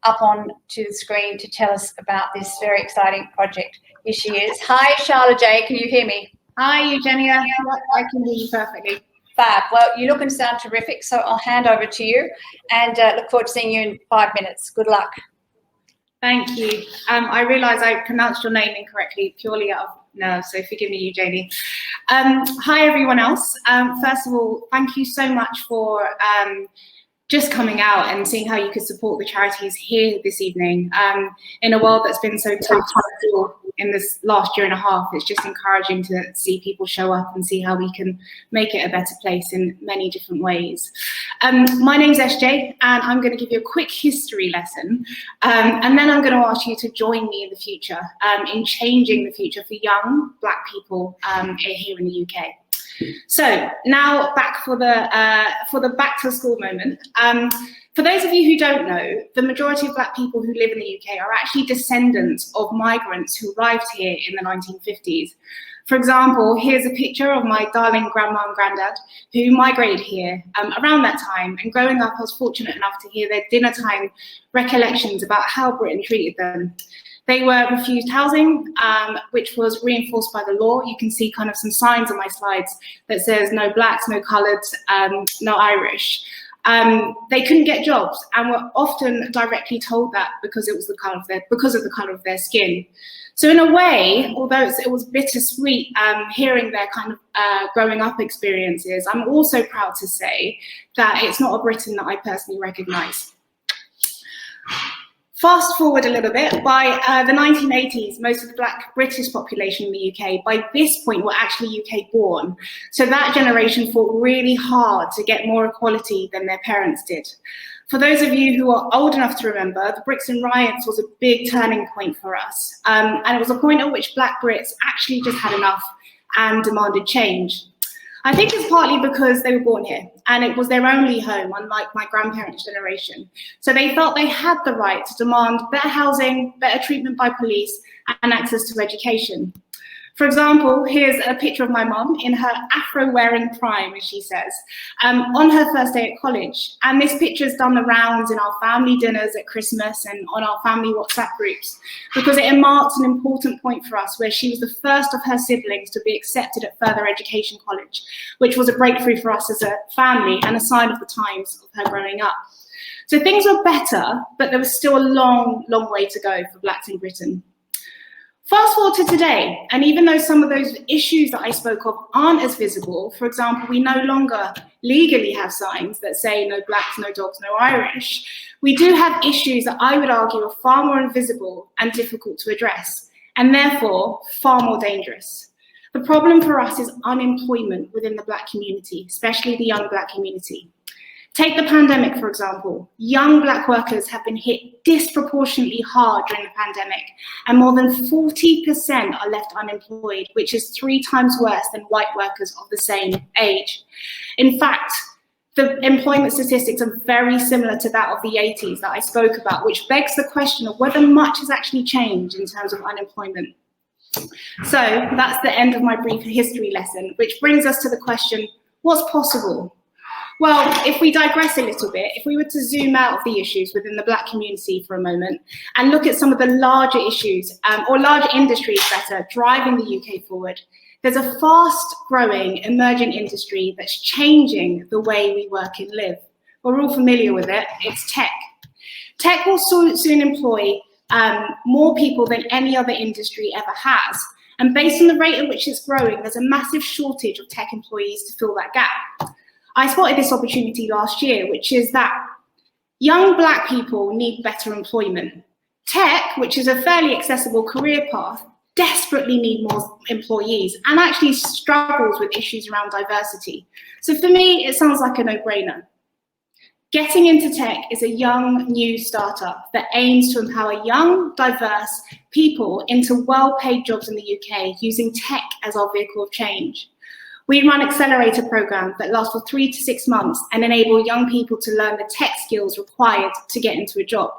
up on to the screen to tell us about this very exciting project. Here she is. Hi, Charlotte J. Can you hear me? Hi, Eugenia. I can hear you perfectly. Fab. Well, you look and sound terrific, so I'll hand over to you and look forward to seeing you in 5 minutes. Good luck. Thank you. I realise I pronounced your name incorrectly, purely out of nerves, so forgive me, Eugenie. Hi, everyone else. First of all, thank you so much for just coming out and seeing how you could support the charities here this evening. In a world that's been so tough in this last year and a half, it's just encouraging to see people show up and see how we can make it a better place in many different ways. My name's SJ, and I'm going to give you a quick history lesson, and then I'm going to ask you to join me in the future in changing the future for young Black people here in the UK. So now back for the back to school moment. For those of you who don't know, the majority of Black people who live in the UK are actually descendants of migrants who arrived here in the 1950s. For example, here's a picture of my darling grandma and granddad who migrated here around that time. And growing up, I was fortunate enough to hear their dinner time recollections about how Britain treated them. They were refused housing, which was reinforced by the law. You can see kind of some signs on my slides that says no Blacks, no Coloureds, no Irish. They couldn't get jobs and were often directly told that because of the colour of their skin. So in a way, although it was bittersweet hearing their kind of growing up experiences, I'm also proud to say that it's not a Britain that I personally recognise. Fast forward a little bit, by the 1980s, most of the Black British population in the UK, by this point, were actually UK born. So that generation fought really hard to get more equality than their parents did. For those of you who are old enough to remember, the Brixton riots was a big turning point for us. And it was a point at which Black Brits actually just had enough and demanded change. I think it's partly because they were born here and it was their only home, unlike my grandparents' generation. So they felt they had the right to demand better housing, better treatment by police, and access to education. For example, here's a picture of my mum in her afro-wearing prime, as she says, on her first day at college. And this picture's done the rounds in our family dinners at Christmas and on our family WhatsApp groups, because it marks an important point for us where she was the first of her siblings to be accepted at further education college, which was a breakthrough for us as a family and a sign of the times of her growing up. So things were better, but there was still a long, long way to go for Blacks in Britain. Fast forward to today, and even though some of those issues that I spoke of aren't as visible, for example, we no longer legally have signs that say no Blacks, no dogs, no Irish, we do have issues that I would argue are far more invisible and difficult to address, and therefore far more dangerous. The problem for us is unemployment within the Black community, especially the young Black community. Take the pandemic, for example. Young Black workers have been hit disproportionately hard during the pandemic, and more than 40% are left unemployed, which is 3 times worse than white workers of the same age. In fact, the employment statistics are very similar to that of the 80s that I spoke about, which begs the question of whether much has actually changed in terms of unemployment. So that's the end of my brief history lesson, which brings us to the question, what's possible? Well, if we digress a little bit, if we were to zoom out of the issues within the Black community for a moment and look at some of the larger issues, or larger industries better, driving the UK forward, there's a fast growing emerging industry that's changing the way we work and live. We're all familiar with it, it's tech. Tech will soon employ more people than any other industry ever has. And based on the rate at which it's growing, there's a massive shortage of tech employees to fill that gap. I spotted this opportunity last year, which is that young Black people need better employment. Tech, which is a fairly accessible career path, desperately need more employees and actually struggles with issues around diversity. So for me, it sounds like a no-brainer. Getting into tech is a young, new startup that aims to empower young, diverse people into well-paid jobs in the UK using tech as our vehicle of change. We run accelerator programs that last for 3 to 6 months and enable young people to learn the tech skills required to get into a job.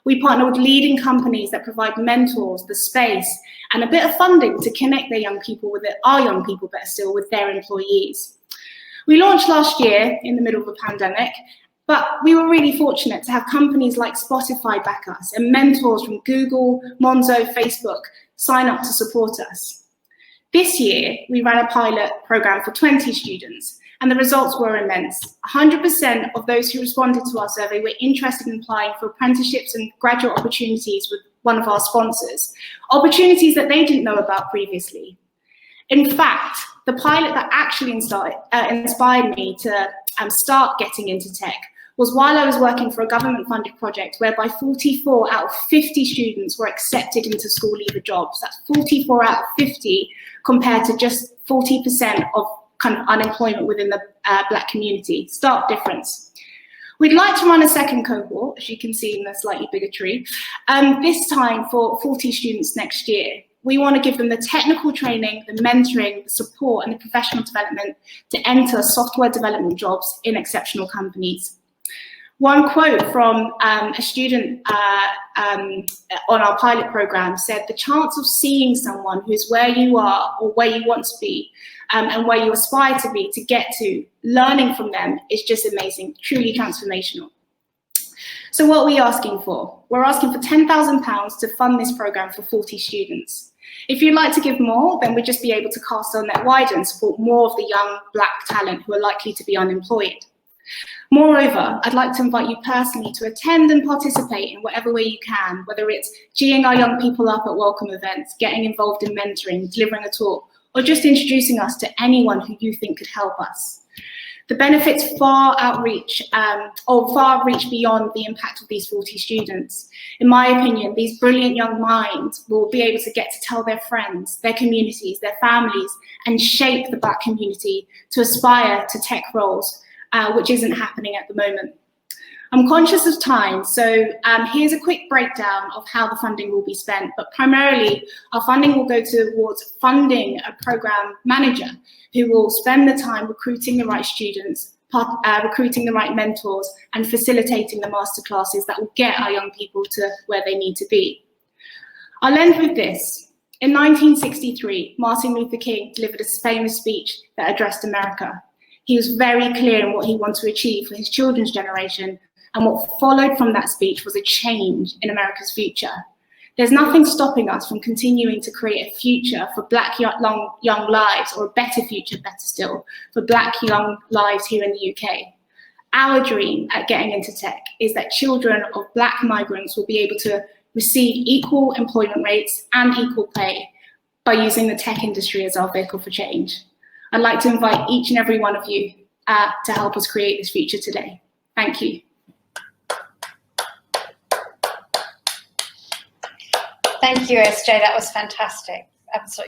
We partner with leading companies that provide mentors, the space, and a bit of funding to connect our young people better still, with their employees. We launched last year in the middle of the pandemic, But we were really fortunate to have companies like Spotify back us and mentors from Google, Monzo, Facebook sign up to support us. This year, we ran a pilot program for 20 students, and the results were immense. 100% of those who responded to our survey were interested in applying for apprenticeships and graduate opportunities with one of our sponsors, opportunities that they didn't know about previously. In fact, the pilot that actually inspired me to start getting into tech was while I was working for a government-funded project whereby 44 out of 50 students were accepted into school leaver jobs. That's 44 out of 50 compared to just 40% of kind of unemployment within the Black community. Stark difference. We'd like to run a second cohort, as you can see in the slightly bigger tree, this time for 40 students next year. We want to give them the technical training, the mentoring, the support, and the professional development to enter software development jobs in exceptional companies. One quote from a student on our pilot program said, "The chance of seeing someone who's where you are or where you want to be and where you aspire to be, to get to, learning from them is just amazing, truly transformational." So what are we asking for? We're asking for £10,000 to fund this program for 40 students. If you'd like to give more, then we'd just be able to cast our net wider and support more of the young Black talent who are likely to be unemployed. Moreover, I'd like to invite you personally to attend and participate in whatever way you can, whether it's geeing our young people up at welcome events, getting involved in mentoring, delivering a talk, or just introducing us to anyone who you think could help us. The benefits far reach beyond the impact of these 40 students. In my opinion, these brilliant young minds will be able to get to tell their friends, their communities, their families, and shape the Black community to aspire to tech roles, which isn't happening at the moment. I'm conscious of time, so here's a quick breakdown of how the funding will be spent, but primarily our funding will go towards funding a program manager who will spend the time recruiting the right students, recruiting the right mentors, and facilitating the masterclasses that will get our young people to where they need to be. I'll end with this. In 1963, Martin Luther King delivered a famous speech that addressed America. He was very clear in what he wanted to achieve for his children's generation, and what followed from that speech was a change in America's future. There's nothing stopping us from continuing to create a future for Black young lives, or a better future, better still, for Black young lives here in the UK. Our dream at Getting Into Tech is that children of Black migrants will be able to receive equal employment rates and equal pay by using the tech industry as our vehicle for change. I'd like to invite each and every one of you to help us create this future today. Thank you. Thank you, SJ. That was fantastic. Absolutely.